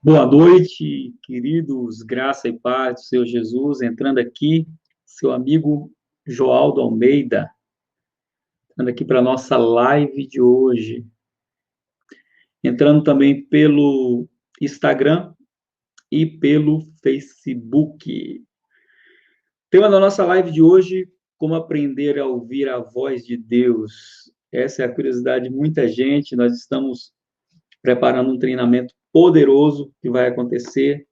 Boa noite, queridos, graça e paz do Senhor Jesus. Entrando aqui, seu amigo Joaldo Almeida, entrando aqui para a nossa live de hoje. Entrando também pelo Instagram e pelo Facebook. Tema da nossa live de hoje: como aprender a ouvir a voz de Deus. Essa é a curiosidade de muita gente. Nós estamos preparando um treinamento poderoso que vai acontecer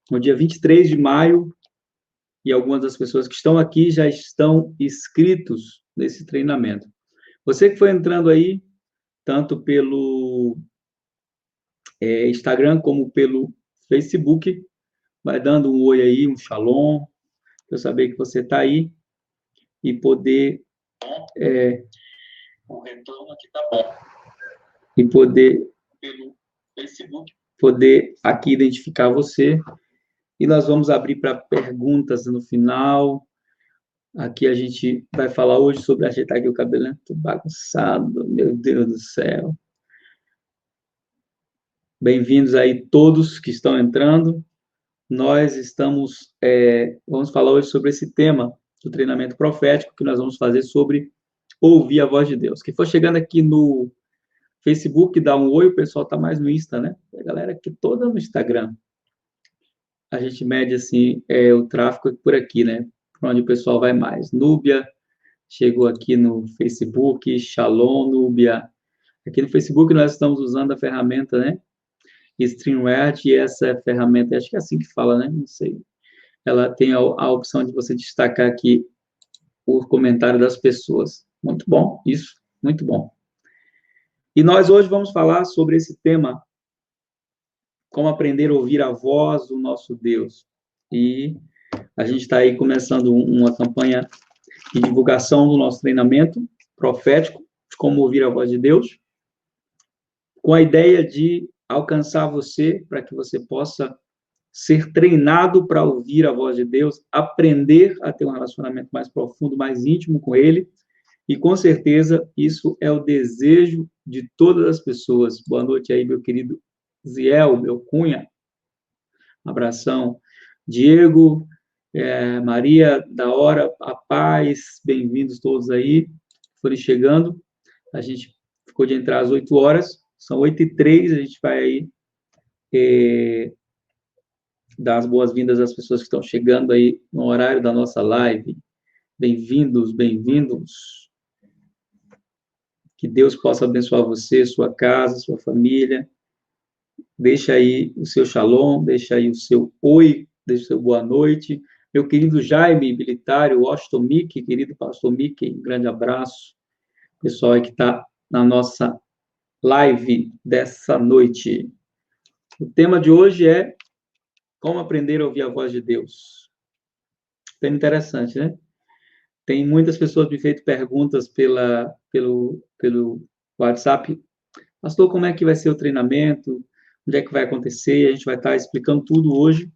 no dia 23 de maio, e algumas das pessoas que estão aqui já estão inscritos nesse treinamento. Você que foi entrando aí, tanto pelo Instagram como pelo Facebook, vai dando um oi aí, um shalom, para eu saber que você está aí e poder... o retorno aqui tá bom. E poder, pelo Facebook, poder aqui identificar você. E nós vamos abrir para perguntas no final. Aqui a gente vai falar hoje sobre ajeitar aqui o cabelo, né? Tô bagunçado, meu Deus do céu. Bem-vindos aí todos que estão entrando. Nós vamos falar hoje sobre esse tema do treinamento profético, que nós vamos fazer sobre ouvir a voz de Deus. Quem for chegando aqui no Facebook, dá um oi, o pessoal tá mais no Insta, né? A galera aqui toda no Instagram. A gente mede, assim, o tráfego por aqui, né? Para onde o pessoal vai mais. Núbia chegou aqui no Facebook, Shalom, Núbia. Aqui no Facebook nós estamos usando a ferramenta, né? StreamYard, e essa ferramenta, acho que é assim que fala, né? Não sei. Ela tem a opção de você destacar aqui o comentário das pessoas. Muito bom, isso, muito bom. E nós hoje vamos falar sobre esse tema, como aprender a ouvir a voz do nosso Deus. E a gente está aí começando uma campanha de divulgação do nosso treinamento profético, de como ouvir a voz de Deus, com a ideia de alcançar você, para que você possa ser treinado para ouvir a voz de Deus, aprender a ter um relacionamento mais profundo, mais íntimo com Ele, e com certeza isso é o desejo de todas as pessoas. Boa noite aí, meu querido Ziel, meu cunha. Abração. Diego, Maria, da hora, a paz, bem-vindos todos aí, forem chegando. A gente ficou de entrar às 8 horas, são 8h03, a gente vai aí dar as boas-vindas às pessoas que estão chegando aí no horário da nossa live. Bem-vindos, bem-vindos. Que Deus possa abençoar você, sua casa, sua família. Deixa aí o seu shalom, deixa aí o seu oi, deixa o seu boa noite. Meu querido Jaime, militário, Washington Mickey, querido pastor Mickey, um grande abraço. Pessoal aí que está na nossa live dessa noite. O tema de hoje é como aprender a ouvir a voz de Deus. Tema interessante, né? Tem muitas pessoas me feito perguntas pelo WhatsApp. Pastor, como é que vai ser o treinamento? Onde é que vai acontecer? A gente vai estar explicando tudo hoje.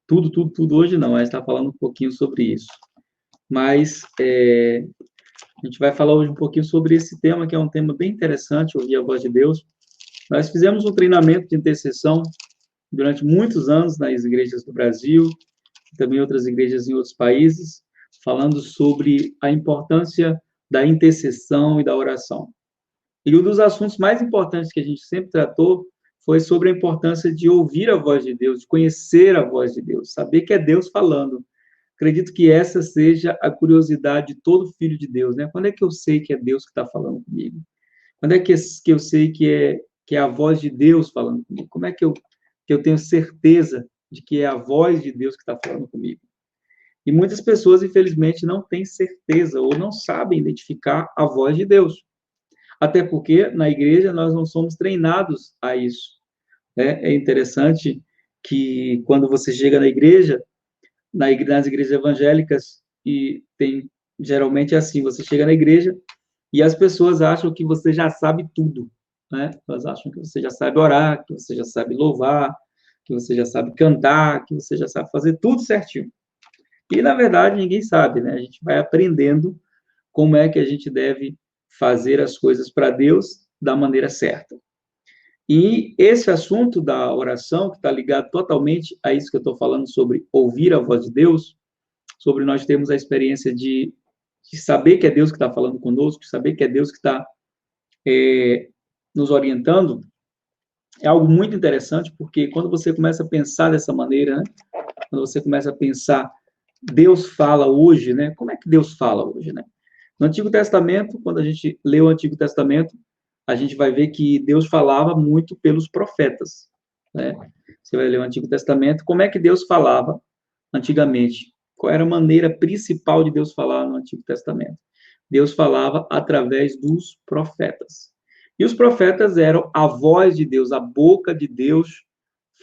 Tudo hoje não, a gente está falando um pouquinho sobre isso. Mas a gente vai falar hoje um pouquinho sobre esse tema, que é um tema bem interessante, ouvir a voz de Deus. Nós fizemos um treinamento de intercessão durante muitos anos nas igrejas do Brasil, também outras igrejas em outros países, falando sobre a importância da intercessão e da oração. E um dos assuntos mais importantes que a gente sempre tratou foi sobre a importância de ouvir a voz de Deus, de conhecer a voz de Deus, saber que é Deus falando. Acredito que essa seja a curiosidade de todo filho de Deus, né? Quando é que eu sei que é Deus que está falando comigo? Quando é que eu sei que é a voz de Deus falando comigo? Como é que eu tenho certeza de que é a voz de Deus que está falando comigo? E muitas pessoas, infelizmente, não têm certeza ou não sabem identificar a voz de Deus. Até porque na igreja nós não somos treinados a isso. É interessante que quando você chega na igreja, nas igrejas evangélicas, e tem geralmente é assim, você chega na igreja e as pessoas acham que você já sabe tudo, né? Elas acham que você já sabe orar, que você já sabe louvar, que você já sabe cantar, que você já sabe fazer tudo certinho. E, na verdade, ninguém sabe, né? A gente vai aprendendo como é que a gente deve fazer as coisas para Deus da maneira certa. E esse assunto da oração, que está ligado totalmente a isso que eu estou falando sobre ouvir a voz de Deus, sobre nós termos a experiência de saber que é Deus que está falando conosco, de saber que é Deus que está nos orientando, é algo muito interessante, porque quando você começa a pensar dessa maneira, né? Quando você começa a pensar, Deus fala hoje, né? Como é que Deus fala hoje, né? No Antigo Testamento, quando a gente lê o Antigo Testamento, a gente vai ver que Deus falava muito pelos profetas, né? Você vai ler o Antigo Testamento, como é que Deus falava antigamente? Qual era a maneira principal de Deus falar no Antigo Testamento? Deus falava através dos profetas. E os profetas eram a voz de Deus, a boca de Deus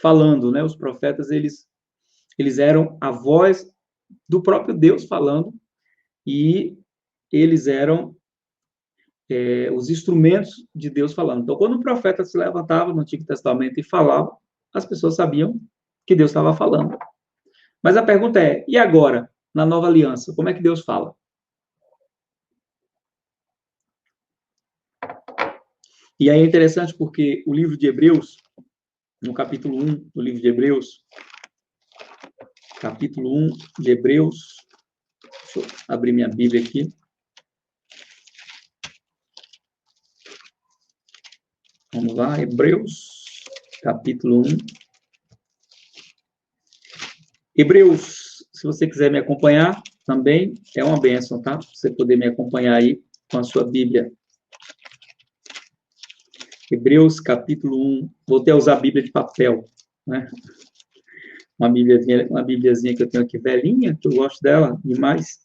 falando, né? Os profetas, eles eram a voz do próprio Deus falando e eles eram os instrumentos de Deus falando. Então, quando o profeta se levantava no Antigo Testamento e falava, as pessoas sabiam que Deus estava falando. Mas a pergunta é, e agora, na nova aliança, como é que Deus fala? E aí é interessante porque o livro de Hebreus, no capítulo 1 do livro de Hebreus, capítulo 1 de Hebreus, deixa eu abrir minha Bíblia aqui. Vamos lá, Hebreus, capítulo 1. Hebreus, se você quiser me acompanhar, também é uma bênção, tá? Você poder me acompanhar aí com a sua Bíblia. Hebreus, capítulo 1. Vou até usar a Bíblia de papel, né? Uma Bíbliazinha que eu tenho aqui, velhinha, que eu gosto dela demais.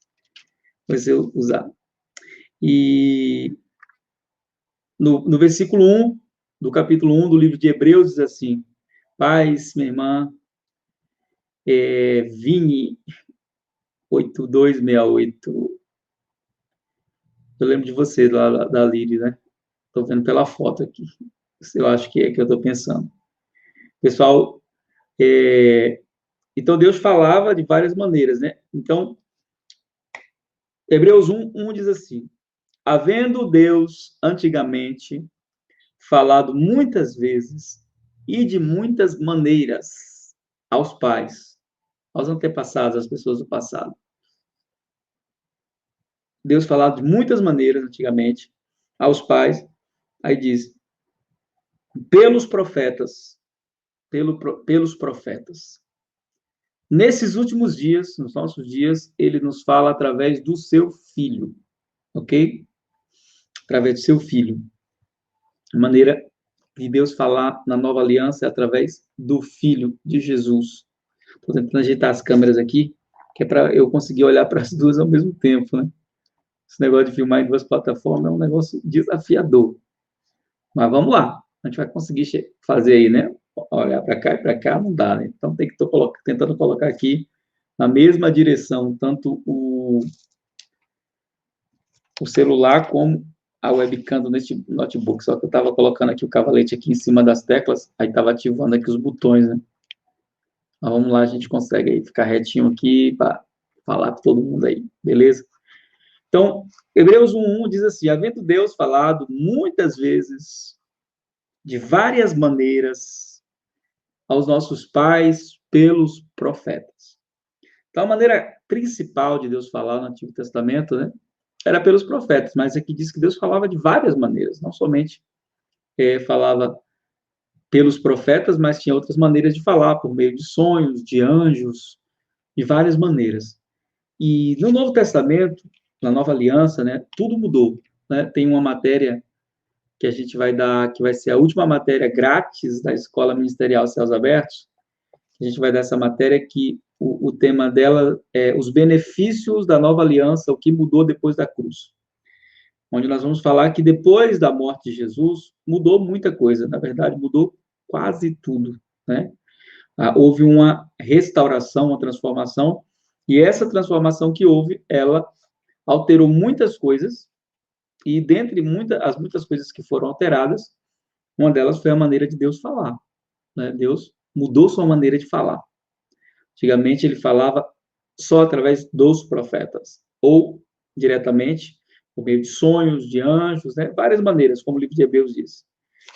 Pois eu usar. E no versículo 1 do capítulo 1 do livro de Hebreus, diz assim, paz, minha irmã, Vini 8268. Eu lembro de você, lá da Liri, né? Estou vendo pela foto aqui. Eu acho que é que eu estou pensando. Pessoal, então Deus falava de várias maneiras, né? Então, Hebreus 1 diz assim, havendo Deus antigamente falado muitas vezes e de muitas maneiras aos pais, aos antepassados, às pessoas do passado. Deus falava de muitas maneiras antigamente aos pais, aí diz, pelos profetas, pelos profetas. Nesses últimos dias, nos nossos dias, ele nos fala através do seu filho, ok? Através do seu filho. A maneira de Deus falar na nova aliança é através do filho de Jesus. Estou tentando ajeitar as câmeras aqui, que é para eu conseguir olhar para as duas ao mesmo tempo, né? Esse negócio de filmar em duas plataformas é um negócio desafiador. Mas vamos lá, a gente vai conseguir fazer aí, né? Olhar para cá e para cá não dá, né? Então tem que estar tentando colocar aqui na mesma direção, tanto o celular como a webcam neste notebook. Só que eu estava colocando aqui o cavalete aqui em cima das teclas, aí estava ativando aqui os botões, né? Mas vamos lá, a gente consegue aí ficar retinho aqui para falar com todo mundo aí, beleza? Então, Hebreus 1:1 diz assim, havendo Deus falado muitas vezes, de várias maneiras, aos nossos pais pelos profetas. Então, a maneira principal de Deus falar no Antigo Testamento, né, era pelos profetas, mas aqui diz que Deus falava de várias maneiras, não somente falava pelos profetas, mas tinha outras maneiras de falar, por meio de sonhos, de anjos, de várias maneiras. E no Novo Testamento, na Nova Aliança, né, tudo mudou. Né? Tem uma matéria que a gente vai dar, que vai ser a última matéria grátis da Escola Ministerial Céus Abertos. A gente vai dar essa matéria que o tema dela é os benefícios da Nova Aliança, o que mudou depois da cruz. Onde nós vamos falar que depois da morte de Jesus, mudou muita coisa. Na verdade, mudou quase tudo, né? Houve uma restauração, uma transformação, e essa transformação que houve, ela alterou muitas coisas, e dentre as muitas coisas que foram alteradas, uma delas foi a maneira de Deus falar. Né? Deus mudou sua maneira de falar. Antigamente ele falava só através dos profetas, ou diretamente, por meio de sonhos, de anjos, né? Várias maneiras, como o livro de Hebreus diz.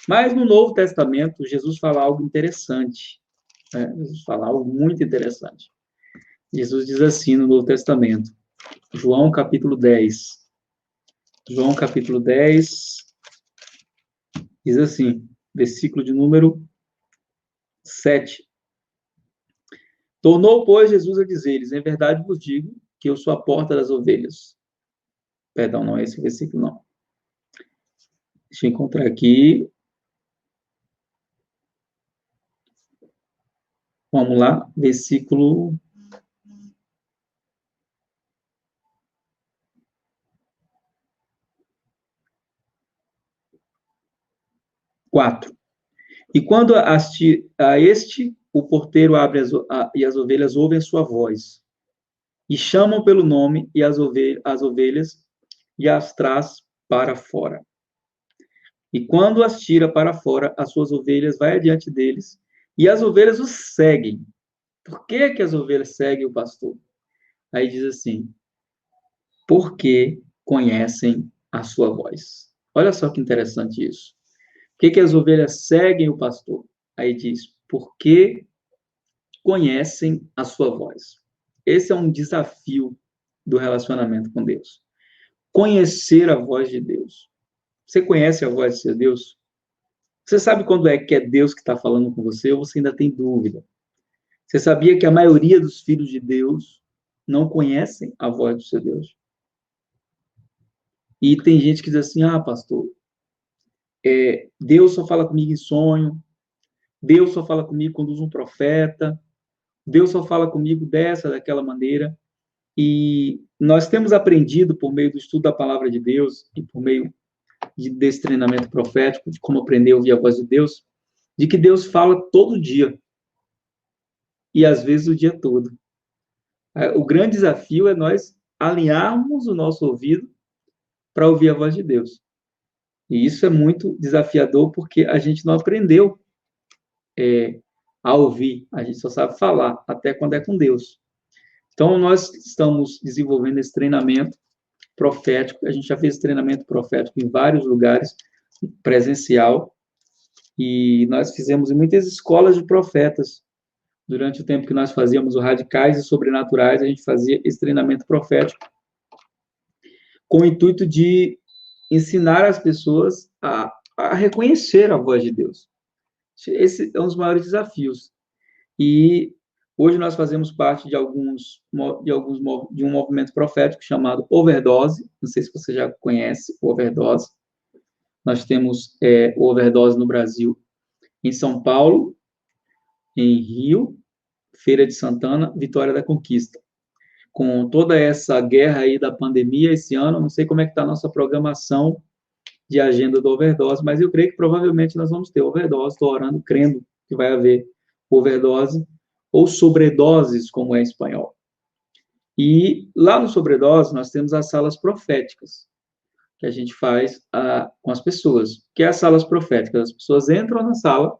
Mas no Novo Testamento, Jesus fala algo interessante. Né? Jesus fala algo muito interessante. Jesus diz assim no Novo Testamento, João capítulo 10. João capítulo 10, diz assim, versículo de número 7. Tornou, pois, Jesus a dizer-lhes, em verdade vos digo que eu sou a porta das ovelhas. Perdão, não é esse versículo, não. Deixa eu encontrar aqui. Vamos lá, versículo 4. E quando a este, o porteiro abre e as ovelhas ouvem sua voz, e chamam pelo nome e as ovelhas e as traz para fora. E quando as tira para fora, as suas ovelhas vai adiante deles, e as ovelhas os seguem. Por que que as ovelhas seguem o pastor? Aí diz assim, porque conhecem a sua voz. Olha só que interessante isso. Por que que as ovelhas seguem o pastor? Aí diz, porque conhecem a sua voz. Esse é um desafio do relacionamento com Deus. Conhecer a voz de Deus. Você conhece a voz de seu Deus? Você sabe quando é que é Deus que está falando com você ou você ainda tem dúvida? Você sabia que a maioria dos filhos de Deus não conhecem a voz do seu Deus? E tem gente que diz assim, pastor, Deus só fala comigo em sonho, Deus só fala comigo quando usa um profeta, Deus só fala comigo dessa, daquela maneira. E nós temos aprendido, por meio do estudo da palavra de Deus e por meio desse treinamento profético, de como aprender a ouvir a voz de Deus, de que Deus fala todo dia e às vezes o dia todo. O grande desafio é nós alinharmos o nosso ouvido para ouvir a voz de Deus. E isso é muito desafiador porque a gente não aprendeu a ouvir, a gente só sabe falar, até quando é com Deus. Então, nós estamos desenvolvendo esse treinamento profético, a gente já fez treinamento profético em vários lugares, presencial, e nós fizemos em muitas escolas de profetas. Durante o tempo que nós fazíamos o Radicais e Sobrenaturais, a gente fazia esse treinamento profético com o intuito de ensinar as pessoas a reconhecer a voz de Deus. Esse é um dos maiores desafios. E hoje nós fazemos parte de um movimento profético chamado Overdose. Não sei se você já conhece o Overdose. Nós temos o Overdose no Brasil, em São Paulo, em Rio, Feira de Santana, Vitória da Conquista. Com toda essa guerra aí da pandemia esse ano, não sei como é que está a nossa programação de agenda do Overdose, mas eu creio que provavelmente nós vamos ter Overdose, estou orando, crendo que vai haver Overdose, ou sobredoses, como é em espanhol. E lá no sobredose nós temos as salas proféticas, que a gente faz com as pessoas. Que é as salas proféticas? As pessoas entram na sala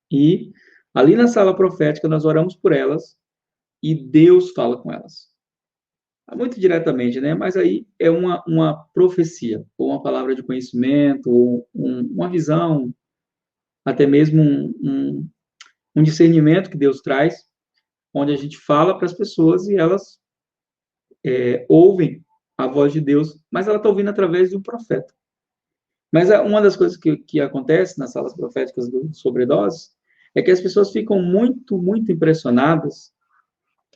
e ali na sala profética nós oramos por elas e Deus fala com elas. Muito diretamente, né? Mas aí é uma profecia, ou uma palavra de conhecimento, ou uma visão, até mesmo um discernimento que Deus traz, onde a gente fala para as pessoas e elas ouvem a voz de Deus, mas ela está ouvindo através de um profeta. Mas uma das coisas que acontece nas salas proféticas do Sobredose é que as pessoas ficam muito, muito impressionadas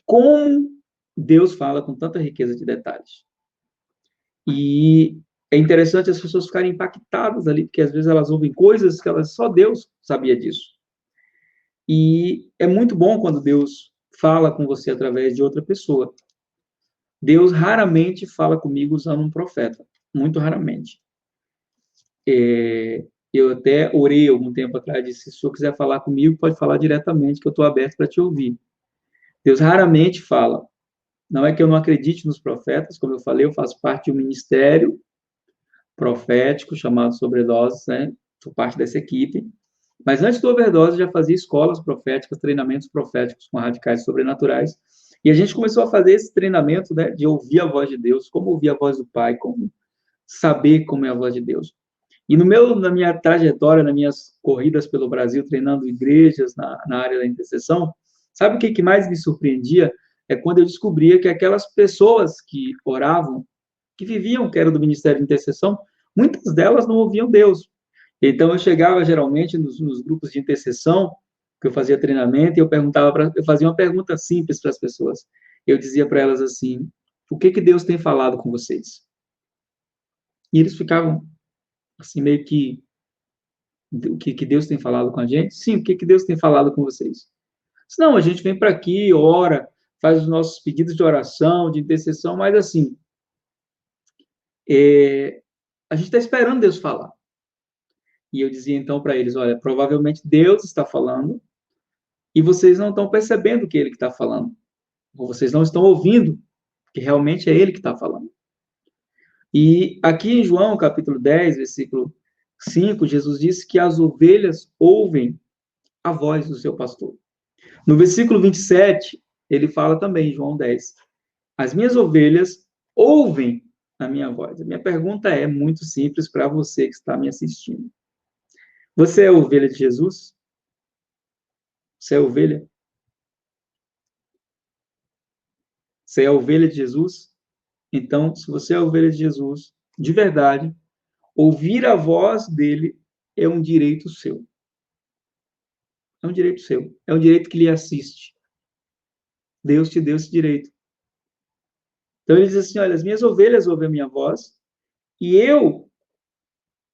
como Deus fala com tanta riqueza de detalhes. E é interessante as pessoas ficarem impactadas ali, porque às vezes elas ouvem coisas que só Deus sabia disso. E é muito bom quando Deus fala com você através de outra pessoa. Deus raramente fala comigo usando um profeta, muito raramente. Eu até orei algum tempo atrás, disse, se o senhor quiser falar comigo, pode falar diretamente, que eu estou aberto para te ouvir. Deus raramente fala. Não é que eu não acredite nos profetas, como eu falei, eu faço parte de um ministério profético chamado Sobredose, né? Sou parte dessa equipe. Mas antes do Overdose, já fazia escolas proféticas, treinamentos proféticos com radicais sobrenaturais. E a gente começou a fazer esse treinamento, né, de ouvir a voz de Deus, como ouvir a voz do Pai, como saber como é a voz de Deus. E na minha trajetória, nas minhas corridas pelo Brasil, treinando igrejas na área da intercessão, sabe o que mais me surpreendia? É quando eu descobria que aquelas pessoas que oravam, que viviam, que era do Ministério de Intercessão, muitas delas não ouviam Deus. Então, eu chegava geralmente nos grupos de intercessão, que eu fazia treinamento, e eu fazia uma pergunta simples para as pessoas. Eu dizia para elas assim: o que Deus tem falado com vocês? E eles ficavam assim, meio que: o que Deus tem falado com a gente? Sim, o que Deus tem falado com vocês? Não, a gente vem para aqui, ora, faz os nossos pedidos de oração, de intercessão, mas assim, a gente está esperando Deus falar. E eu dizia então para eles: olha, provavelmente Deus está falando e vocês não estão percebendo que é Ele que está falando. Ou vocês não estão ouvindo que realmente é Ele que está falando. E aqui em João, capítulo 10, versículo 5, Jesus disse que as ovelhas ouvem a voz do seu pastor. No versículo 27, ele fala também, João 10, as minhas ovelhas ouvem a minha voz. A minha pergunta é muito simples para você que está me assistindo. Você é ovelha de Jesus? Você é ovelha? Você é ovelha de Jesus? Então, se você é ovelha de Jesus, de verdade, ouvir a voz dele é um direito seu. É um direito seu. É um direito que lhe assiste. Deus te deu esse direito. Então ele diz assim: olha, as minhas ovelhas ouvem a minha voz e eu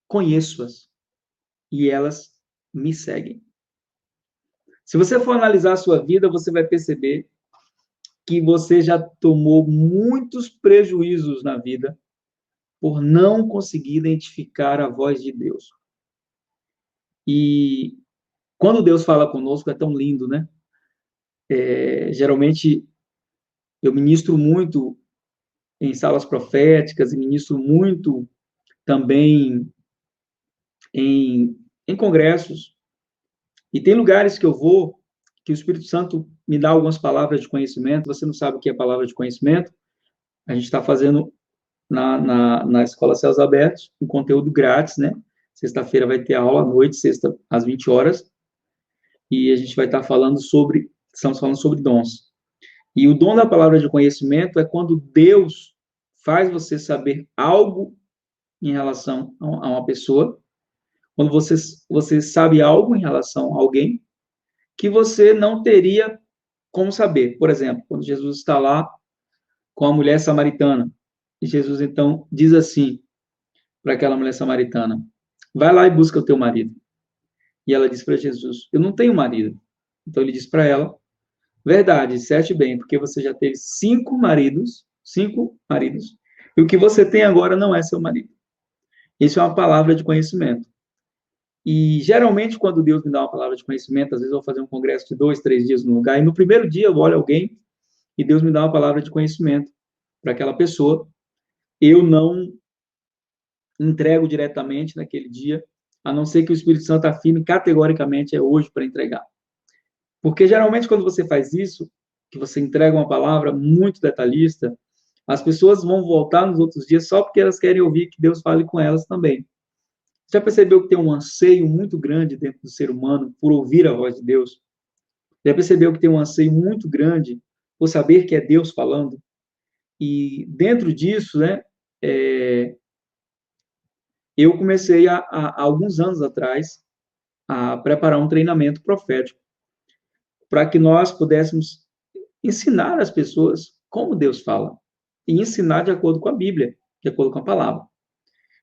conheço-as e elas me seguem. Se você for analisar a sua vida, você vai perceber que você já tomou muitos prejuízos na vida por não conseguir identificar a voz de Deus. E quando Deus fala conosco é tão lindo, né? Geralmente eu ministro muito em salas proféticas e ministro muito também em congressos. E tem lugares que eu vou que o Espírito Santo me dá algumas palavras de conhecimento. Você não sabe o que é palavra de conhecimento? A gente está fazendo na Escola Céus Abertos um conteúdo grátis, né? Sexta-feira vai ter aula à noite, sexta às 20 horas, e a gente vai estar estamos falando sobre dons. E o dom da palavra de conhecimento é quando Deus faz você saber algo em relação a uma pessoa, quando você sabe algo em relação a alguém que você não teria como saber. Por exemplo, quando Jesus está lá com a mulher samaritana, e Jesus então diz assim para aquela mulher samaritana: vai lá e busca o teu marido. E ela diz para Jesus: eu não tenho marido. Então ele diz para ela: verdade, disseste bem, porque você já teve 5 maridos, e o que você tem agora não é seu marido. Isso é uma palavra de conhecimento. E geralmente, quando Deus me dá uma palavra de conhecimento, às vezes eu vou fazer um congresso de 2, 3 dias no lugar, e no primeiro dia eu olho alguém e Deus me dá uma palavra de conhecimento para aquela pessoa. Eu não entrego diretamente naquele dia, a não ser que o Espírito Santo afirme categoricamente é hoje para entregar. Porque geralmente quando você faz isso, que você entrega uma palavra muito detalhista, as pessoas vão voltar nos outros dias só porque elas querem ouvir que Deus fale com elas também. Já percebeu que tem um anseio muito grande dentro do ser humano por ouvir a voz de Deus? Já percebeu que tem um anseio muito grande por saber que é Deus falando? E dentro disso, né, eu comecei há alguns anos atrás a preparar um treinamento profético para que nós pudéssemos ensinar as pessoas como Deus fala e ensinar de acordo com a Bíblia, de acordo com a palavra.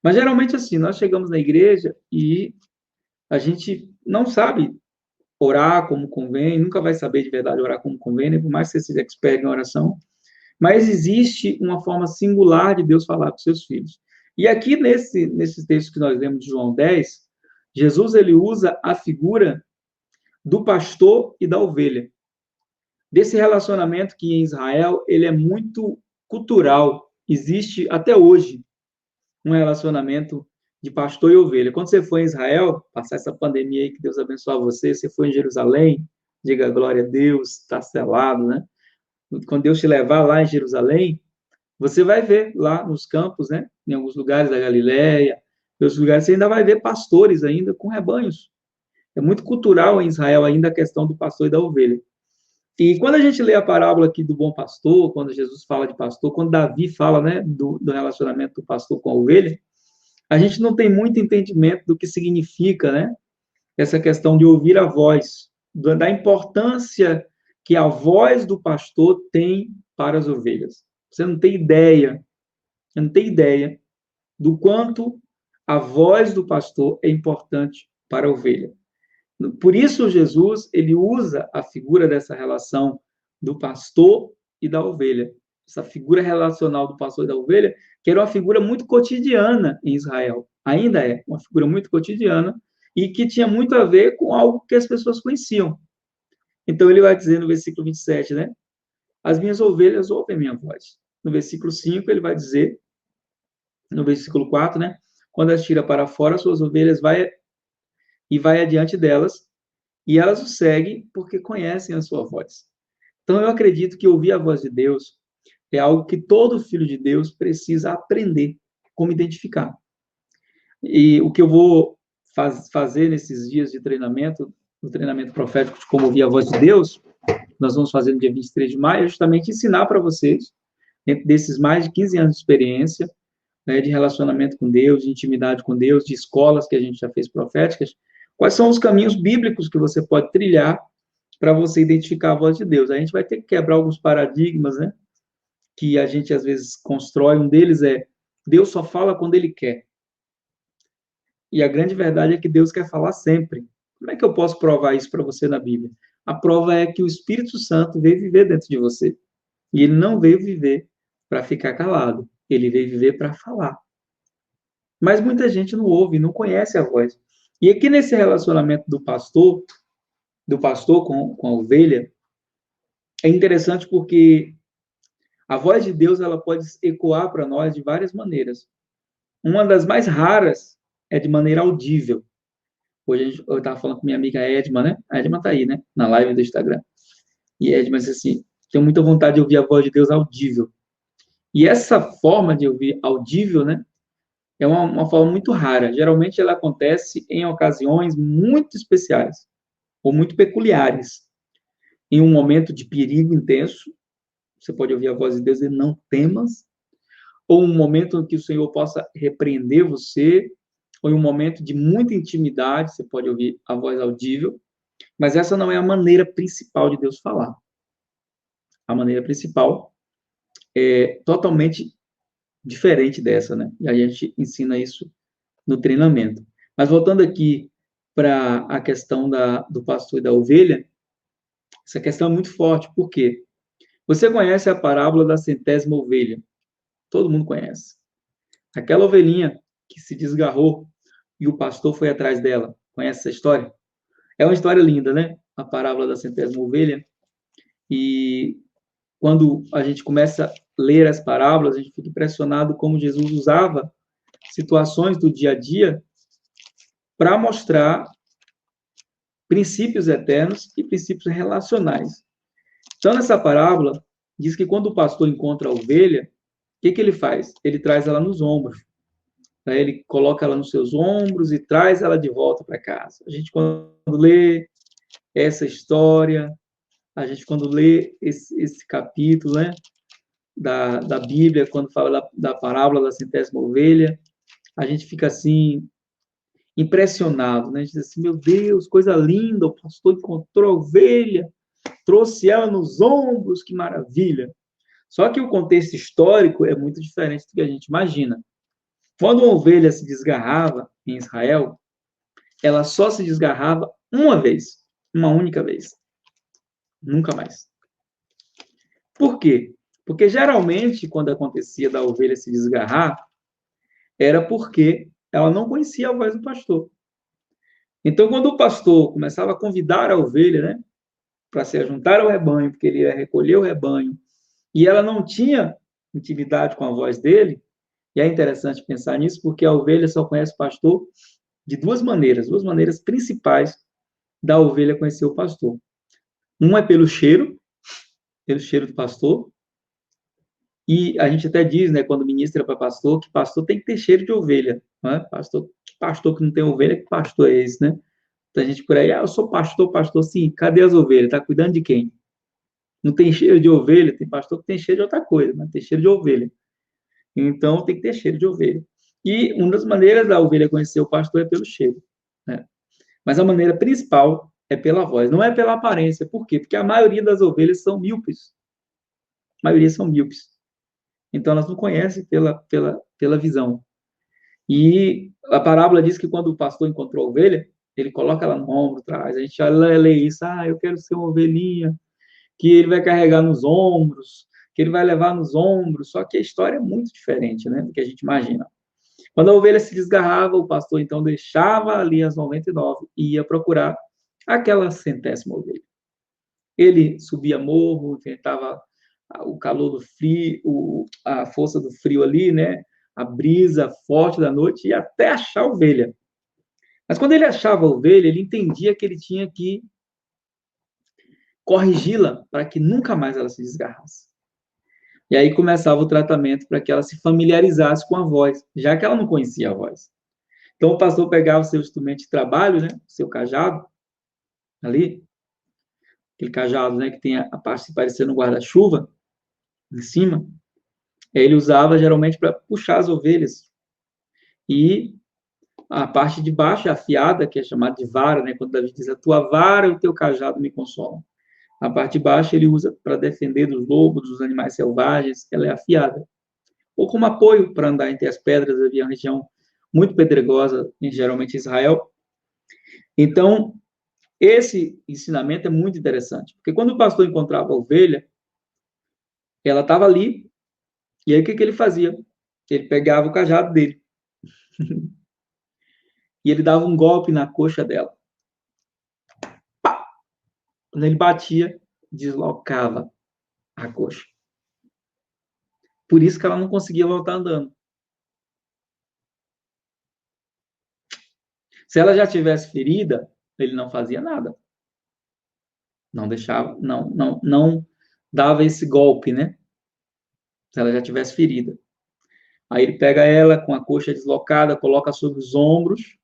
Mas geralmente assim, nós chegamos na igreja e a gente não sabe orar como convém, nunca vai saber de verdade orar como convém, né? Por mais que você seja expert em oração, mas existe uma forma singular de Deus falar com seus filhos. E aqui nesses textos que nós lemos de João 10, Jesus ele usa a figura do pastor e da ovelha. Desse relacionamento que em Israel ele é muito cultural, existe até hoje um relacionamento de pastor e ovelha. Quando você for em Israel, passar essa pandemia aí, que Deus abençoe você, você foi em Jerusalém, diga glória a Deus, está selado, né? Quando Deus te levar lá em Jerusalém, você vai ver lá nos campos, né? Em alguns lugares da Galileia, Em outros lugares você ainda vai ver pastores ainda com rebanhos. É muito cultural em Israel ainda a questão do pastor e da ovelha. E quando a gente lê a parábola aqui do bom pastor, quando Jesus fala de pastor, quando Davi fala, né, do relacionamento do pastor com a ovelha, a gente não tem muito entendimento do que significa, né, essa questão de ouvir a voz, da importância que a voz do pastor tem para as ovelhas. Você não tem ideia, você não tem ideia do quanto a voz do pastor é importante para a ovelha. Por isso, Jesus, ele usa a figura dessa relação do pastor e da ovelha. Essa figura relacional do pastor e da ovelha, que era uma figura muito cotidiana em Israel. Ainda é uma figura muito cotidiana e que tinha muito a ver com algo que as pessoas conheciam. Então, ele vai dizer no versículo 27, né? As minhas ovelhas ouvem a minha voz. No versículo 5, ele vai dizer, no versículo 4, né? Quando as tira para fora, suas ovelhas vai adiante delas, e elas o seguem porque conhecem a sua voz. Então, eu acredito que ouvir a voz de Deus é algo que todo filho de Deus precisa aprender como identificar. E o que eu vou fazer nesses dias de treinamento, no treinamento profético de como ouvir a voz de Deus, nós vamos fazer no dia 23 de maio, é justamente ensinar para vocês, dentro desses mais de 15 anos de experiência, né, de relacionamento com Deus, de intimidade com Deus, de escolas que a gente já fez proféticas, quais são os caminhos bíblicos que você pode trilhar para você identificar a voz de Deus. A gente vai ter que quebrar alguns paradigmas, né, que a gente às vezes constrói. Um deles é Deus só fala quando ele quer. E a grande verdade é que Deus quer falar sempre. Como é que eu posso provar isso para você na Bíblia? A prova é que o Espírito Santo veio viver dentro de você. E ele não veio viver para ficar calado. Ele veio viver para falar. Mas muita gente não ouve, não conhece a voz. E aqui nesse relacionamento do pastor com a ovelha, é interessante porque a voz de Deus ela pode ecoar para nós de várias maneiras. Uma das mais raras é de maneira audível. Hoje eu estava falando com minha amiga Edma, né? A Edma está aí, né? Na live do Instagram. E Edma disse assim, tenho muita vontade de ouvir a voz de Deus audível. E essa forma de ouvir audível, né? É uma forma muito rara. Geralmente ela acontece em ocasiões muito especiais ou muito peculiares. Em um momento de perigo intenso, você pode ouvir a voz de Deus e não temas, ou um momento em que o Senhor possa repreender você, ou em um momento de muita intimidade, você pode ouvir a voz audível, mas essa não é a maneira principal de Deus falar. A maneira principal é totalmente diferente dessa, né? E a gente ensina isso no treinamento. Mas voltando aqui para a questão do pastor e da ovelha, essa questão é muito forte. Por quê? Você conhece a parábola da centésima ovelha? Todo mundo conhece. Aquela ovelhinha que se desgarrou e o pastor foi atrás dela. Conhece essa história? É uma história linda, né? A parábola da centésima ovelha. E quando a gente começa a ler as parábolas, a gente fica impressionado como Jesus usava situações do dia a dia para mostrar princípios eternos e princípios relacionais. Então, nessa parábola, diz que quando o pastor encontra a ovelha, o que ele faz? Ele traz ela nos ombros. Né? Ele coloca ela nos seus ombros e traz ela de volta para casa. A gente, quando lê essa história, a gente, quando lê esse capítulo, né, da Bíblia, quando fala da parábola da centésima ovelha, a gente fica assim, impressionado, né? A gente diz assim, meu Deus, coisa linda, o pastor encontrou a ovelha, trouxe ela nos ombros, que maravilha. Só que o contexto histórico é muito diferente do que a gente imagina. Quando uma ovelha se desgarrava em Israel, ela só se desgarrava uma vez, uma única vez. Nunca mais. Por quê? Porque geralmente, quando acontecia da ovelha se desgarrar, era porque ela não conhecia a voz do pastor. Então, quando o pastor começava a convidar a ovelha, né, para se juntar ao rebanho, porque ele ia recolher o rebanho, e ela não tinha intimidade com a voz dele, e é interessante pensar nisso, porque a ovelha só conhece o pastor de duas maneiras principais da ovelha conhecer o pastor. Uma é pelo cheiro do pastor, E a gente até diz, né, quando ministra para pastor, que pastor tem que ter cheiro de ovelha, né? Pastor que não tem ovelha, que pastor é esse, né? Então a gente por aí, eu sou pastor, pastor, sim, cadê as ovelhas? Tá cuidando de quem? Não tem cheiro de ovelha, tem pastor que tem cheiro de outra coisa, mas tem cheiro de ovelha. Então tem que ter cheiro de ovelha. E uma das maneiras da ovelha conhecer o pastor é pelo cheiro, né? Mas a maneira principal é pela voz, não é pela aparência. Por quê? Porque a maioria das ovelhas são míopes. A maioria são míopes. Então elas não conhecem pela visão. E a parábola diz que quando o pastor encontrou a ovelha, ele coloca ela no ombro, traz. A gente já lê isso, eu quero ser uma ovelhinha, que ele vai carregar nos ombros, que ele vai levar nos ombros. Só que a história é muito diferente, né, do que a gente imagina. Quando a ovelha se desgarrava, o pastor então deixava ali as 99 e ia procurar aquela centésima ovelha. Ele subia morro, enfrentava o calor do frio, a força do frio ali, né? A brisa forte da noite e até achar a ovelha. Mas quando ele achava a ovelha, ele entendia que ele tinha que corrigi-la para que nunca mais ela se desgarrasse. E aí começava o tratamento para que ela se familiarizasse com a voz, já que ela não conhecia a voz. Então o pastor pegava o seu instrumento de trabalho, né, o seu cajado, ali, aquele cajado, né, que tem a parte parecendo um guarda-chuva em cima, ele usava geralmente para puxar as ovelhas. E a parte de baixo é afiada, que é chamada de vara, né, quando Davi diz, a tua vara e o teu cajado me consolam. A parte de baixo ele usa para defender dos lobos, dos animais selvagens, ela é afiada. Ou como apoio para andar entre as pedras, havia uma região muito pedregosa, geralmente Israel. Então, esse ensinamento é muito interessante, porque quando o pastor encontrava a ovelha, ela estava ali, e aí o que ele fazia? Ele pegava o cajado dele, e ele dava um golpe na coxa dela. Pá! Quando ele batia, deslocava a coxa. Por isso que ela não conseguia voltar andando. Se ela já tivesse ferida, ele não fazia nada. Não deixava, não dava esse golpe, né? Se ela já tivesse ferida. Aí ele pega ela com a coxa deslocada, coloca sobre os ombros.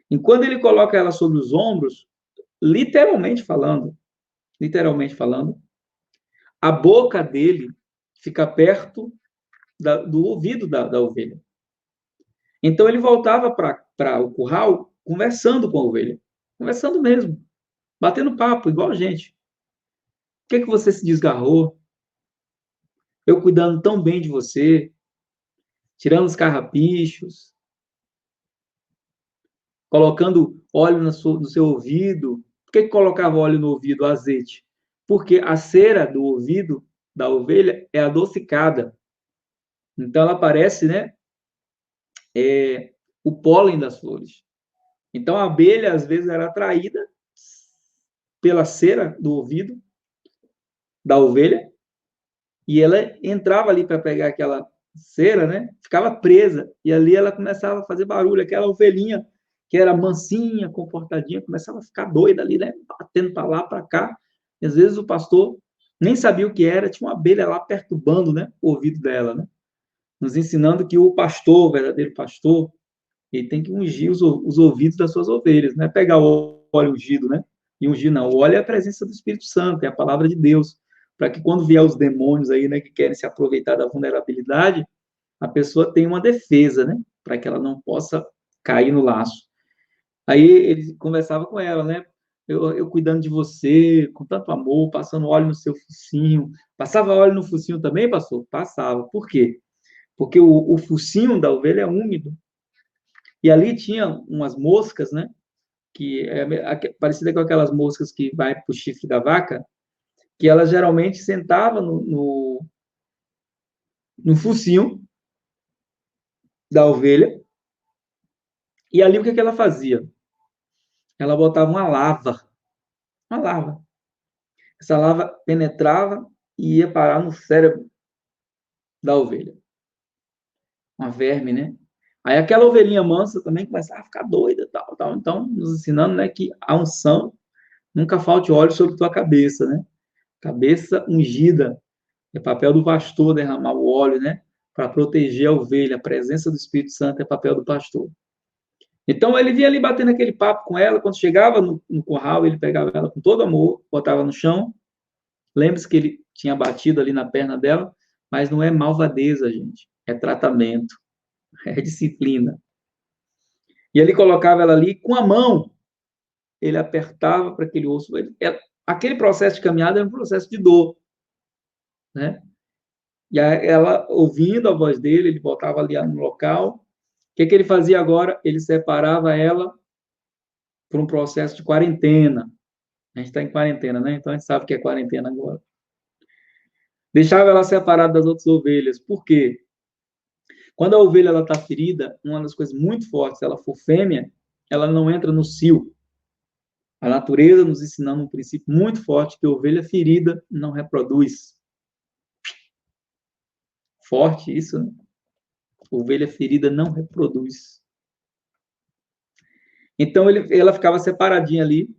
E quando ele coloca ela sobre os ombros, literalmente falando, a boca dele fica perto do ouvido da ovelha. Então ele voltava para o curral conversando com a ovelha. Conversando mesmo. Batendo papo, igual a gente. Por que você se desgarrou? Eu cuidando tão bem de você, tirando os carrapichos, colocando óleo no seu ouvido. Por que colocava óleo no ouvido, azeite? Porque a cera do ouvido da ovelha é adocicada. Então ela parece, né, o pólen das flores. Então a abelha às vezes era atraída pela cera do ouvido da ovelha e ela entrava ali para pegar aquela cera, né? Ficava presa e ali ela começava a fazer barulho, aquela ovelhinha que era mansinha, comportadinha, começava a ficar doida ali, né? Batendo para lá, para cá. E às vezes o pastor nem sabia o que era, tinha uma abelha lá perturbando, né, o ouvido dela, né? Nos ensinando que o pastor, o verdadeiro pastor, ele tem que ungir os ouvidos das suas ovelhas, não é pegar o óleo ungido, né? E ungir, não. O óleo é a presença do Espírito Santo, é a palavra de Deus, para que quando vier os demônios aí, né, que querem se aproveitar da vulnerabilidade, a pessoa tenha uma defesa, né? Para que ela não possa cair no laço. Aí ele conversava com ela, né? Eu cuidando de você, com tanto amor, passando óleo no seu focinho. Passava óleo no focinho também, pastor? Passava. Por quê? Porque o focinho da ovelha é úmido. E ali tinha umas moscas, né? Que é parecida com aquelas moscas que vai para o chifre da vaca, que ela geralmente sentava no focinho da ovelha. E ali o que ela fazia? Ela botava uma lava. Uma lava. Essa lava penetrava e ia parar no cérebro da ovelha. Uma verme, né? Aí aquela ovelhinha mansa também começava a ficar doida, tal, tal. Então, nos ensinando, né, que a unção nunca falte óleo sobre tua cabeça, né? Cabeça ungida. É papel do pastor derramar o óleo, né? Para proteger a ovelha. A presença do Espírito Santo é papel do pastor. Então, ele vinha ali batendo aquele papo com ela. Quando chegava no curral, ele pegava ela com todo amor, botava no chão. Lembre-se que ele tinha batido ali na perna dela, mas não é malvadeza, gente. É tratamento, é disciplina. E ele colocava ela ali com a mão. Ele apertava para aquele osso. Aquele processo de caminhada era um processo de dor, né? E ela, ouvindo a voz dele, ele voltava ali no local. O que ele fazia agora? Ele separava ela por um processo de quarentena. A gente está em quarentena, né? Então a gente sabe que é quarentena agora. Deixava ela separada das outras ovelhas. Por quê? Quando a ovelha está ferida, uma das coisas muito fortes, se ela for fêmea, ela não entra no cio. A natureza nos ensinando um princípio muito forte que a ovelha ferida não reproduz. Forte isso, né? Ovelha ferida não reproduz. Então ela ficava separadinha ali.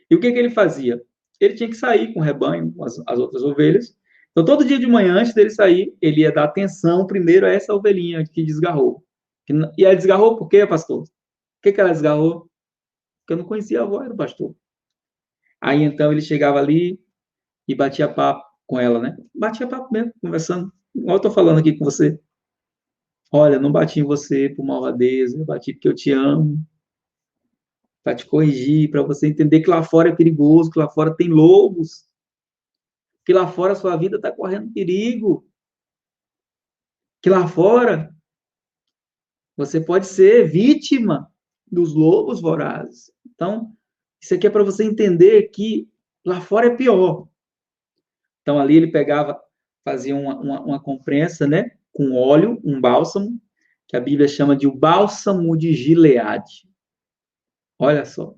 E o que ele fazia? Ele tinha que sair com o rebanho, com as outras ovelhas. Então, todo dia de manhã, antes dele sair, ele ia dar atenção primeiro a essa ovelhinha que desgarrou. E ela desgarrou por quê, pastor? Por que ela desgarrou? Porque eu não conhecia a voz do pastor. Aí, então, ele chegava ali e batia papo com ela, né? Batia papo mesmo, conversando. Igual eu estou falando aqui com você. Olha, não bati em você por malvadeza, eu bati porque eu te amo, para te corrigir, para você entender que lá fora é perigoso, que lá fora tem lobos, que lá fora a sua vida está correndo perigo, que lá fora você pode ser vítima dos lobos vorazes. Então, isso aqui é para você entender que lá fora é pior. Então, ali ele pegava, fazia uma comprensa, né, com óleo, um bálsamo, que a Bíblia chama de o bálsamo de Gileade. Olha só.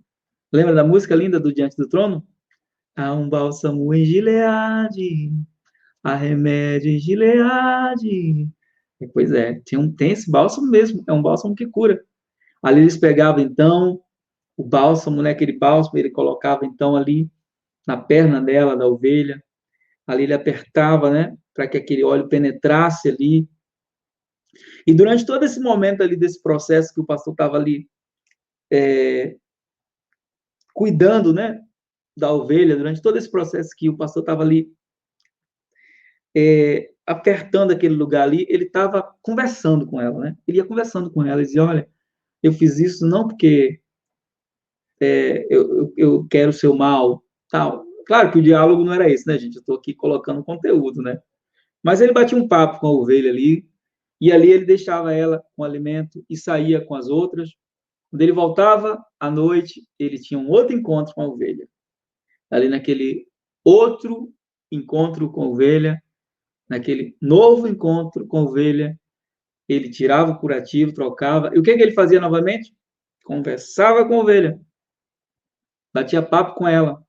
Lembra da música linda do Diante do Trono? Há um bálsamo em Gileade, há remédio em Gileade. Pois é, tem esse bálsamo mesmo, é um bálsamo que cura. Ali eles pegavam, então, o bálsamo, né, aquele bálsamo, ele colocava, então, ali na perna dela, da ovelha. Ali ele apertava, né, para que aquele óleo penetrasse ali. E durante todo esse momento ali, desse processo que o pastor estava ali cuidando, né, da ovelha, durante todo esse processo que o pastor estava ali apertando aquele lugar ali, ele estava conversando com ela, né? Ele ia conversando com ela, e dizia, olha, eu fiz isso não porque eu quero o seu mal, tal. Claro que o diálogo não era esse, né, gente? Eu estou aqui colocando conteúdo, né? Mas ele batia um papo com a ovelha ali, e ali ele deixava ela com o alimento e saía com as outras. Quando ele voltava à noite, ele tinha um outro encontro com a ovelha. Ali naquele outro encontro com a ovelha, naquele novo encontro com a ovelha, ele tirava o curativo, trocava. E o que ele fazia novamente? Conversava com a ovelha, batia papo com ela.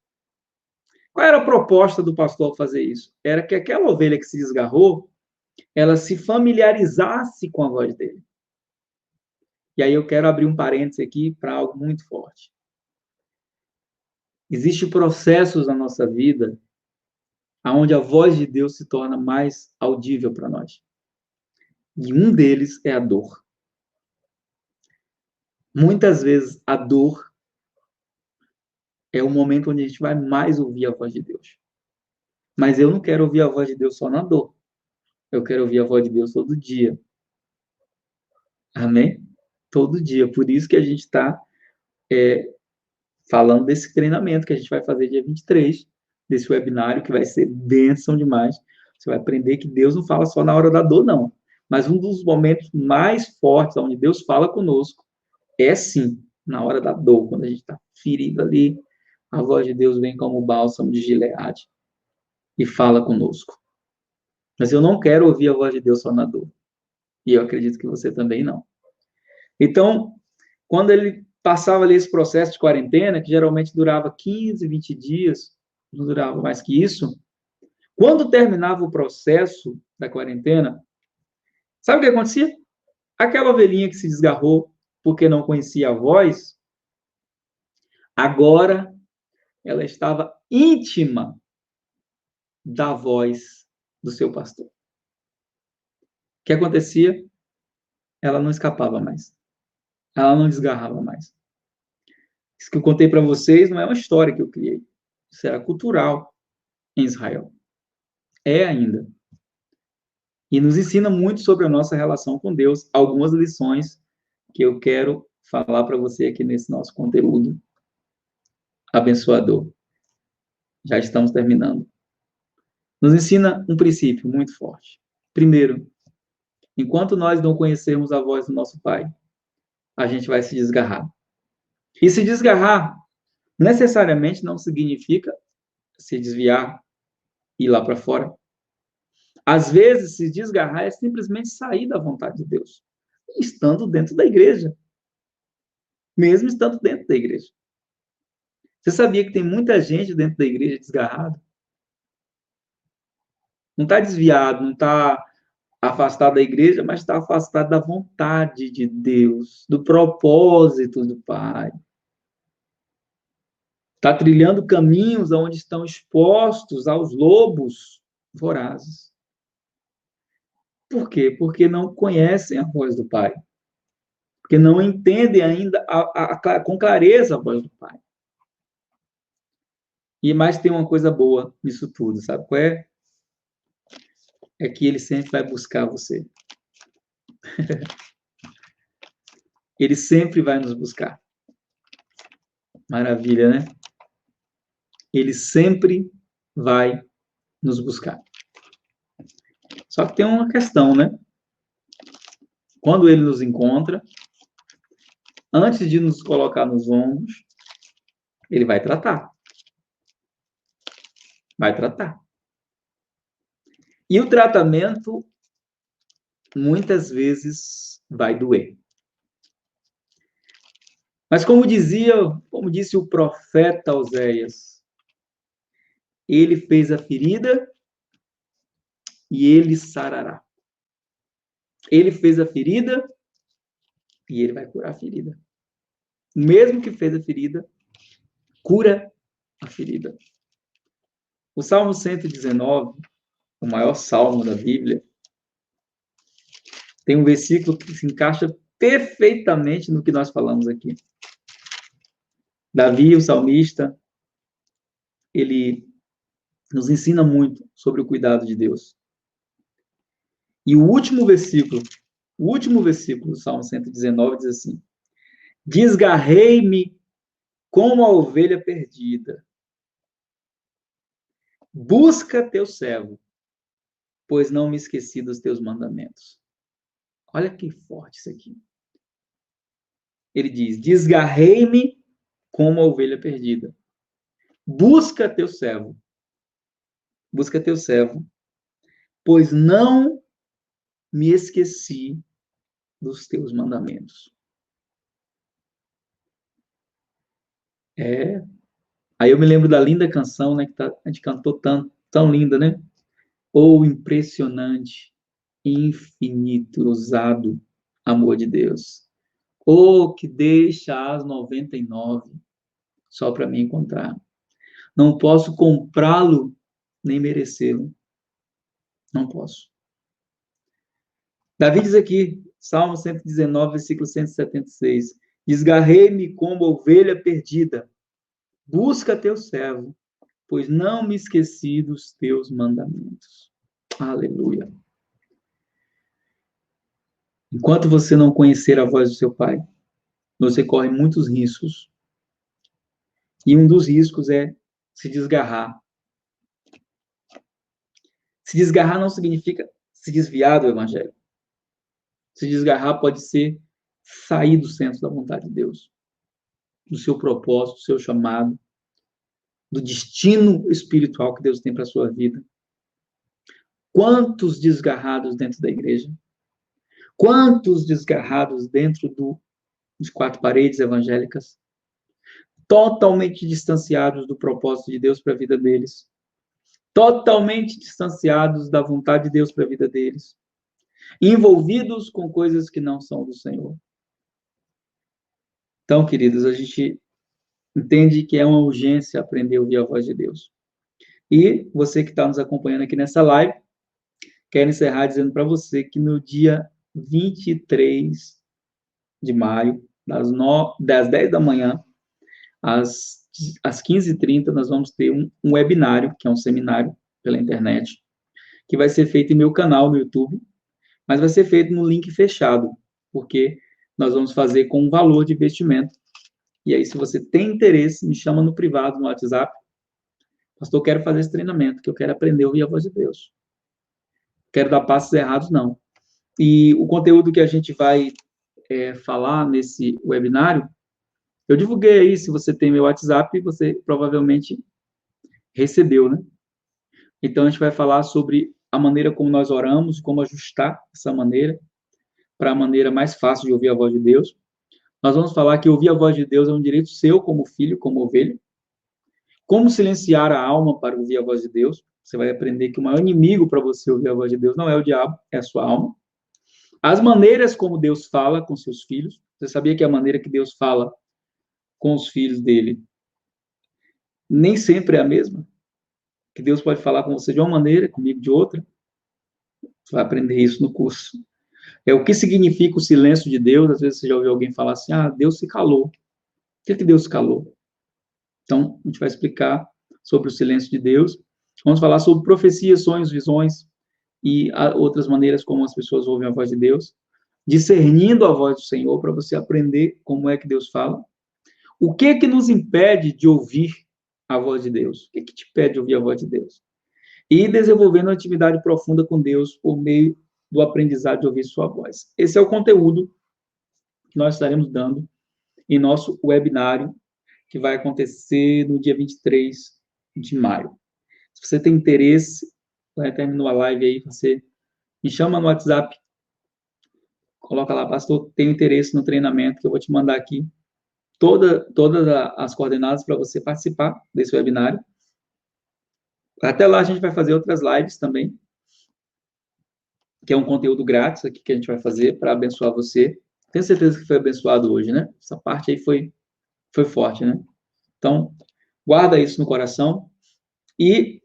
Qual era a proposta do pastor ao fazer isso? Era que aquela ovelha que se desgarrou, ela se familiarizasse com a voz dele. E aí eu quero abrir um parênteses aqui para algo muito forte. Existem processos na nossa vida onde a voz de Deus se torna mais audível para nós. E um deles é a dor. Muitas vezes a dor é o momento onde a gente vai mais ouvir a voz de Deus. Mas eu não quero ouvir a voz de Deus só na dor. Eu quero ouvir a voz de Deus todo dia. Amém? Todo dia. Por isso que a gente está falando desse treinamento que a gente vai fazer dia 23, desse webinário, que vai ser bênção demais. Você vai aprender que Deus não fala só na hora da dor, não. Mas um dos momentos mais fortes, onde Deus fala conosco, é sim, na hora da dor, quando a gente está ferido ali, a voz de Deus vem como bálsamo de Gileade e fala conosco. Mas eu não quero ouvir a voz de Deus só na dor. E eu acredito que você também não. Então, quando ele passava ali esse processo de quarentena, que geralmente durava 15, 20 dias, não durava mais que isso, quando terminava o processo da quarentena, sabe o que acontecia? Aquela ovelhinha que se desgarrou porque não conhecia a voz, agora ela estava íntima da voz do seu pastor. O que acontecia? Ela não escapava mais. Ela não desgarrava mais. Isso que eu contei para vocês não é uma história que eu criei. Isso era cultural em Israel. É ainda. E nos ensina muito sobre a nossa relação com Deus. Algumas lições que eu quero falar para você aqui nesse nosso conteúdo abençoador. Já estamos terminando. Nos ensina um princípio muito forte. Primeiro, enquanto nós não conhecermos a voz do nosso Pai, a gente vai se desgarrar. E se desgarrar necessariamente não significa se desviar e ir lá para fora. Às vezes, se desgarrar é simplesmente sair da vontade de Deus, estando dentro da igreja. Mesmo estando dentro da igreja. Você sabia que tem muita gente dentro da igreja desgarrada? Não está desviado, não está afastado da igreja, mas está afastado da vontade de Deus, do propósito do Pai. Está trilhando caminhos onde estão expostos aos lobos vorazes. Por quê? Porque não conhecem a voz do Pai. Porque não entendem ainda com clareza a voz do Pai. E mais tem uma coisa boa nisso tudo, sabe qual é? É que ele sempre vai buscar você. Ele sempre vai nos buscar. Maravilha, né? Ele sempre vai nos buscar. Só que tem uma questão, né? Quando ele nos encontra, antes de nos colocar nos ombros, ele vai tratar. Vai tratar. E o tratamento, muitas vezes, vai doer. Mas como disse o profeta Oséias, ele fez a ferida e ele sarará. Ele fez a ferida e ele vai curar a ferida. O mesmo que fez a ferida, cura a ferida. O Salmo 119, o maior salmo da Bíblia, tem um versículo que se encaixa perfeitamente no que nós falamos aqui. Davi, o salmista, ele nos ensina muito sobre o cuidado de Deus. E o último versículo do Salmo 119 diz assim: desgarrei-me como a ovelha perdida. Busca teu servo, pois não me esqueci dos teus mandamentos. Olha que forte isso aqui. Ele diz: desgarrei-me como a ovelha perdida. Busca teu servo. Busca teu servo, pois não me esqueci dos teus mandamentos. Aí eu me lembro da linda canção, né, que a gente cantou tão linda, né? Oh, impressionante, infinito, ousado amor de Deus. Oh, que deixa as 99 só para me encontrar. Não posso comprá-lo nem merecê-lo. Não posso. Davi diz aqui, Salmo 119, versículo 176, desgarrei-me como ovelha perdida. Busca teu servo, pois não me esqueci dos teus mandamentos. Aleluia. Enquanto você não conhecer a voz do seu Pai, você corre muitos riscos. E um dos riscos é se desgarrar. Se desgarrar não significa se desviar do Evangelho. Se desgarrar pode ser sair do centro da vontade de Deus, do seu propósito, do seu chamado, do destino espiritual que Deus tem para a sua vida. Quantos desgarrados dentro da igreja? Quantos desgarrados dentro das quatro paredes evangélicas? Totalmente distanciados do propósito de Deus para a vida deles. Totalmente distanciados da vontade de Deus para a vida deles. Envolvidos com coisas que não são do Senhor. Então, queridos, a gente entende que é uma urgência aprender a ouvir a voz de Deus. E você que está nos acompanhando aqui nessa live, quero encerrar dizendo para você que no dia 23 de maio, das 10 da manhã às 15h30, nós vamos ter um webinário, que é um seminário pela internet, que vai ser feito em meu canal no YouTube, mas vai ser feito no link fechado, porque nós vamos fazer com um valor de investimento. E aí, se você tem interesse, me chama no privado, no WhatsApp. Pastor, eu quero fazer esse treinamento, que eu quero aprender a ouvir a voz de Deus. Quero dar passos errados, não. E o conteúdo que a gente vai falar nesse webinário, eu divulguei aí, se você tem meu WhatsApp, você provavelmente recebeu, né? Então, a gente vai falar sobre a maneira como nós oramos, como ajustar essa maneira para a maneira mais fácil de ouvir a voz de Deus. Nós vamos falar que ouvir a voz de Deus é um direito seu como filho, como ovelha. Como silenciar a alma para ouvir a voz de Deus. Você vai aprender que o maior inimigo para você ouvir a voz de Deus não é o diabo, é a sua alma. As maneiras como Deus fala com seus filhos. Você sabia que a maneira que Deus fala com os filhos dele nem sempre é a mesma? Que Deus pode falar com você de uma maneira, comigo de outra. Você vai aprender isso no curso. O que significa o silêncio de Deus. Às vezes você já ouviu alguém falar assim, Deus se calou. O que Deus se calou? Então, a gente vai explicar sobre o silêncio de Deus. Vamos falar sobre profecias, sonhos, visões e outras maneiras como as pessoas ouvem a voz de Deus. Discernindo a voz do Senhor para você aprender como é que Deus fala. O que nos impede de ouvir a voz de Deus? O que te impede de ouvir a voz de Deus? E desenvolvendo uma atividade profunda com Deus por meio do aprendizado de ouvir sua voz. Esse é o conteúdo que nós estaremos dando em nosso webinário, que vai acontecer no dia 23 de maio. Se você tem interesse, terminou a live aí, você me chama no WhatsApp, coloca lá, pastor, tenho interesse no treinamento, que eu vou te mandar aqui todas as coordenadas para você participar desse webinário. Até lá a gente vai fazer outras lives também, que é um conteúdo grátis aqui que a gente vai fazer para abençoar você. Tenho certeza que foi abençoado hoje, né? Essa parte aí foi forte, né? Então, guarda isso no coração e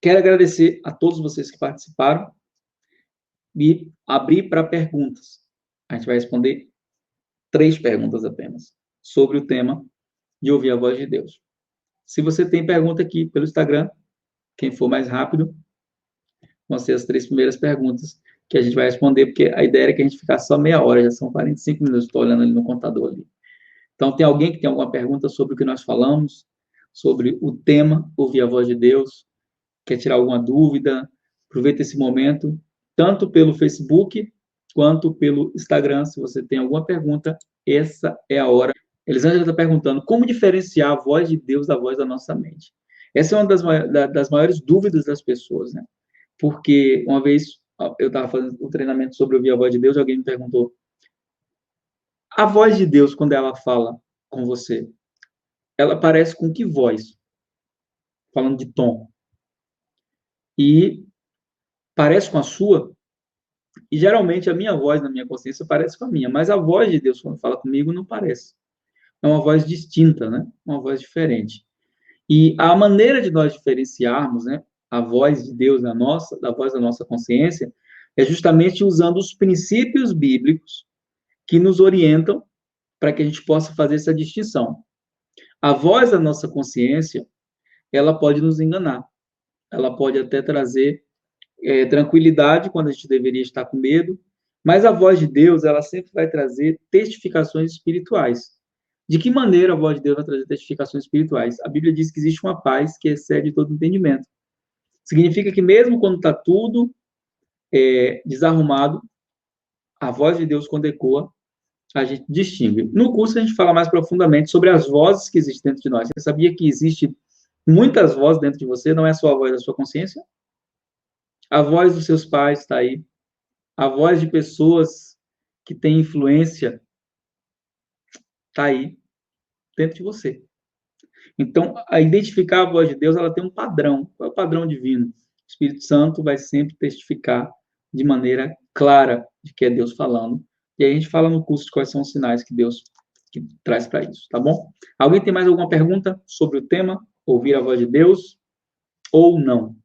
quero agradecer a todos vocês que participaram e abrir para perguntas. A gente vai responder 3 perguntas apenas sobre o tema de ouvir a voz de Deus. Se você tem pergunta aqui pelo Instagram, quem for mais rápido, vão ser as 3 primeiras perguntas que a gente vai responder, porque a ideia era que a gente ficasse só meia hora, já são 45 minutos, estou olhando ali no computador ali. Então, tem alguém que tem alguma pergunta sobre o que nós falamos, sobre o tema, ouvir a voz de Deus, quer tirar alguma dúvida? Aproveita esse momento, tanto pelo Facebook, quanto pelo Instagram, se você tem alguma pergunta, essa é a hora. Elisângela está perguntando, como diferenciar a voz de Deus da voz da nossa mente? Essa é uma das maiores dúvidas das pessoas, né? Porque uma vez eu estava fazendo um treinamento sobre ouvir a voz de Deus, e alguém me perguntou, a voz de Deus, quando ela fala com você, ela parece com que voz? Falando de tom. E parece com a sua? E geralmente a minha voz na minha consciência parece com a minha, mas a voz de Deus, quando fala comigo, não parece. É uma voz distinta, né? Uma voz diferente. E a maneira de nós diferenciarmos, né, a voz de Deus da voz da nossa consciência, é justamente usando os princípios bíblicos que nos orientam para que a gente possa fazer essa distinção. A voz da nossa consciência, ela pode nos enganar. Ela pode até trazer tranquilidade quando a gente deveria estar com medo, mas a voz de Deus, ela sempre vai trazer testificações espirituais. De que maneira a voz de Deus vai trazer testificações espirituais? A Bíblia diz que existe uma paz que excede todo entendimento. Significa que mesmo quando está tudo desarrumado, a voz de Deus, quando ecoa, a gente distingue. No curso, a gente fala mais profundamente sobre as vozes que existem dentro de nós. Você sabia que existe muitas vozes dentro de você, não é só a voz da sua consciência? A voz dos seus pais está aí. A voz de pessoas que têm influência está aí, dentro de você. Então, a identificar a voz de Deus, ela tem um padrão. Qual é o padrão divino? O Espírito Santo vai sempre testificar de maneira clara de que é Deus falando. E aí a gente fala no curso de quais são os sinais que Deus traz para isso, tá bom? Alguém tem mais alguma pergunta sobre o tema? Ouvir a voz de Deus ou não?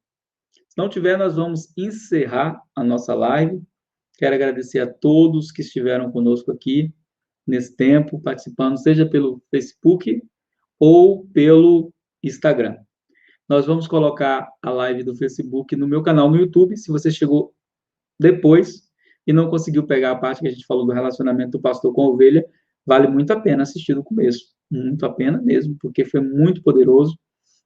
não tiver, nós vamos encerrar a nossa live. Quero agradecer a todos que estiveram conosco aqui nesse tempo, participando, seja pelo Facebook ou pelo Instagram. Nós vamos colocar a live do Facebook no meu canal no YouTube. Se você chegou depois e não conseguiu pegar a parte que a gente falou do relacionamento do pastor com a ovelha, vale muito a pena assistir do começo. Muito a pena mesmo, porque foi muito poderoso.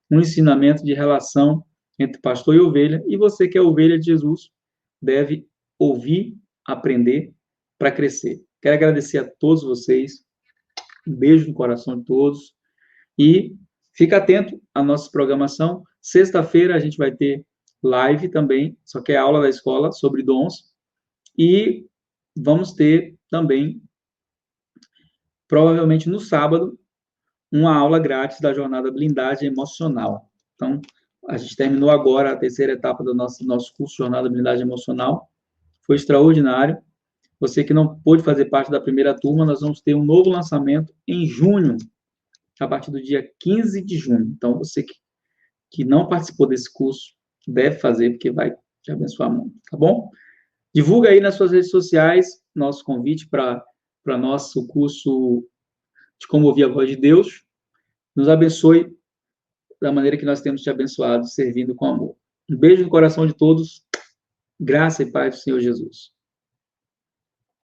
Um ensinamento de relação entre pastor e ovelha. E você que é ovelha de Jesus deve ouvir, aprender para crescer. Quero agradecer a todos vocês. Um beijo no coração de todos. E fica atento à nossa programação. Sexta-feira a gente vai ter live também, só que é aula da escola sobre dons. E vamos ter também, provavelmente no sábado, uma aula grátis da jornada Blindagem Emocional. Então, a gente terminou agora a terceira etapa do nosso curso Jornada Blindagem Emocional. Foi extraordinário. Você que não pôde fazer parte da primeira turma, nós vamos ter um novo lançamento em junho, a partir do dia 15 de junho. Então, você que não participou desse curso, deve fazer, porque vai te abençoar muito, tá bom? Divulga aí nas suas redes sociais nosso convite para nosso curso de Como Ouvir a Voz de Deus. Nos abençoe da maneira que nós temos te abençoado, servindo com amor. Um beijo no coração de todos. Graça e paz do Senhor Jesus.